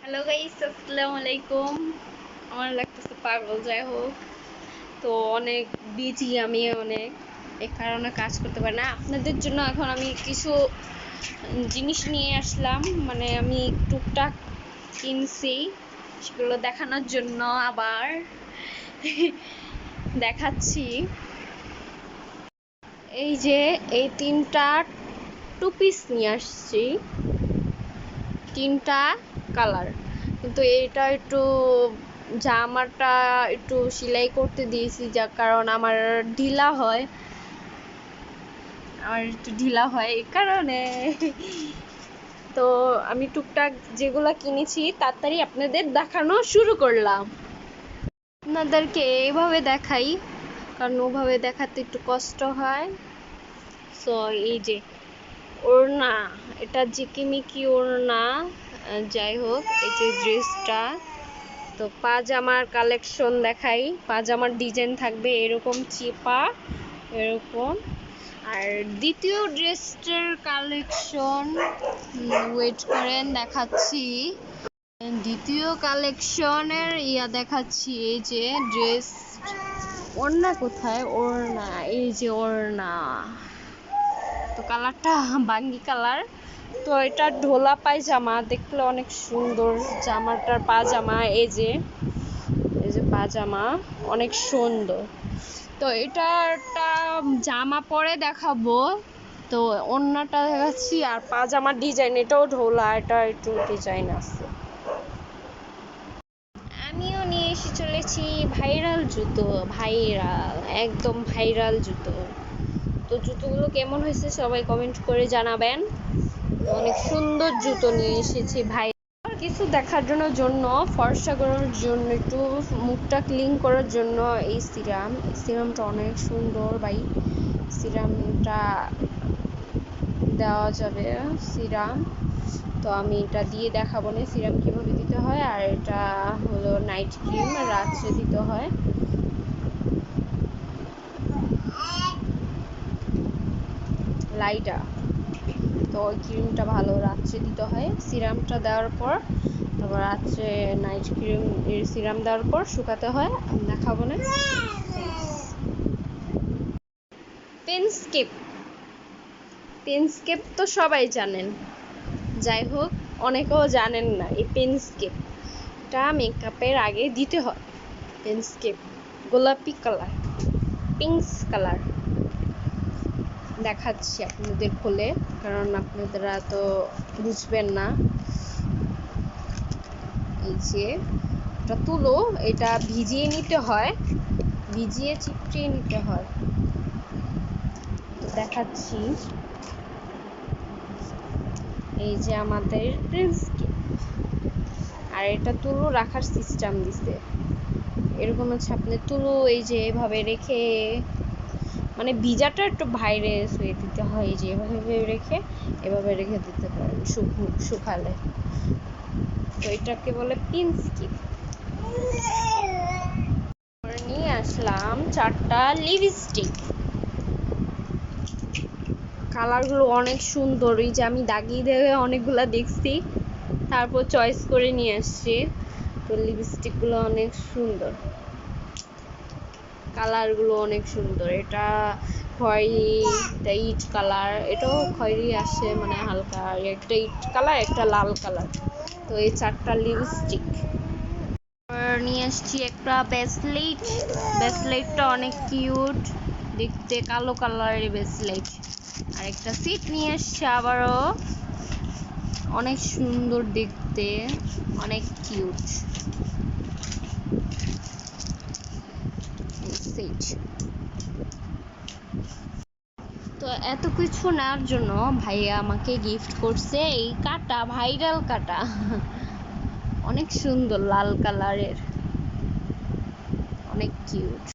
Hello guys, আসসালামু আলাইকুম। আমার লাগতেছে পাগল, যাই হোক। তো অনেক বিজি আমি, এই কারণে কাজ করতে পারি না। আপনাদের জন্য এখন আমি কিছু জিনিস নিয়ে আসলাম, আমি টুকটাক কিনছি, সেগুলো দেখানোর জন্য আবার দেখাচ্ছি। এই যে এই তিনটা টু পিস নিয়ে আসছি, তিনটা কালার, কিন্তু এটা একটু জামাটা একটু সেলাই করতে দিয়েছি, যার কারণ আমার একটু ঢিলা হয় এই কারণে। তো আমি টুকটাক যেগুলো কিনেছি তাড়াতাড়ি আপনাদের দেখানো শুরু করলাম। আপনাদেরকে এইভাবে দেখাই, কারণ ওভাবে দেখাতে একটু কষ্ট হয়। সো এই যে ওড়না, এটা ঝিকিমিকি ওড়না। যাই হোক, এই যে ড্রেসটা, তো পাজামার কালেকশন দেখাই। পাজামার ডিজাইন থাকবে এরকম চিপা, এরকম। আর দ্বিতীয় ড্রেসটার কালেকশন ওয়েট করেন, দেখাচ্ছি। দ্বিতীয় কালেকশনের দেখাচ্ছি। এই যে ড্রেস, ওড়না কোথায়? ওড়না, এই যে ওড়না। তো কালারটা বাঙ্গি কালার। তো এটা ঢোলা পায়জামা, দেখলে অনেক সুন্দর জামাটার পাজামা। এই যে পাজামা অনেক সুন্দর। তো এটা একটা জামা পরে দেখাবো। তো ওড়নাটা দেখাচ্ছি, আর পাজামার ডিজাইন, এটাও ঢোলা, এটা একটু ডিজাইন আছে। আমিও নিয়ে এসে চলেছি ভাইরাল জুতো, একদম ভাইরাল জুতো। তো জুতোগুলো কেমন হয়েছে সবাই কমেন্ট করে জানাবেন। অনেক সুন্দর জুতো নিয়ে এসেছি ভাই। কিছু দেখার জন্য ফর্সা করার জন্য, একটু মুখটা ক্লিন করার জন্য এই সিরামটা অনেক সুন্দর ভাই। সিরামটা দেওয়া যাবে সিরাম, তো আমি এটা দিয়ে দেখাবো না সিরাম কিভাবে দিতে হয়। আর এটা হলো নাইট ক্রিম, রাত্রে দিতে হয়। লাইটা, তো ওই ক্রিমটা ভালো রাত্রে দিতে হয়। সিরামটা দেওয়ার পর তারপর রাত্রে নাইট ক্রিম সিরাম দেওয়ার পর শুকাতে হয়। আমি দেখাবো না। পেনস্কেপ তো সবাই জানেন, যাই হোক অনেকেও জানেন না এই পেনস্কেপটা মেকআপের আগে দিতে হয়। পেনস্কেপ গোলাপি কালার, পিঙ্ক কালার। দেখাচ্ছি আপনাদের খুলে, কারণ আপনারা তো বুঝবেন না। এই যে এটা তুলো, এটা ভিজিয়ে নিতে হয়, ভিজিয়ে চিপড়িয়ে নিতে হয়। দেখাচ্ছি, এই যে আমাদের পেনস্কেপ। আর এটা তুলো রাখার সিস্টেম দিছে, এরকম হচ্ছে আপনি তুলো এই যে এভাবে রেখে, ভিজাটা একটু বাইরে শুয়ে দিতে হয়। এই যে এভাবে রেখে দিতে পারেন শুকালে। তো এটাকে বলে পেনস্কেপ। নিয়ে আসলাম 4টা লিপস্টিক। কালারগুলো অনেক সুন্দর, এই যে আমি দাগিয়ে দেবে অনেকগুলা দেখছি, তারপর চয়েস করে নিয়ে আসছি। তো লিপস্টিকগুলো অনেক সুন্দর, কালারগুলো অনেক সুন্দর। এটা খয়েরি, একটা ইট কালার, এটাও খয়েরি আসে, হালকা। একটা ইট কালার, একটা লাল কালার। তো এই 4টা লিপস্টিক নিয়ে আসছি। একটা ব্রেসলেটটা অনেক কিউট দেখতে, কালো কালারের ব্রেসলেট। আর একটা সেট নিয়ে আসছি আবারও, অনেক সুন্দর দেখতে, অনেক কিউট সেট। তো এত কিছু নেওয়ার জন্য ভাইয়া আমাকে গিফট করছে এই কাটা, ভাইরাল কাটা, অনেক সুন্দর লাল কালারের, অনেক কিউট।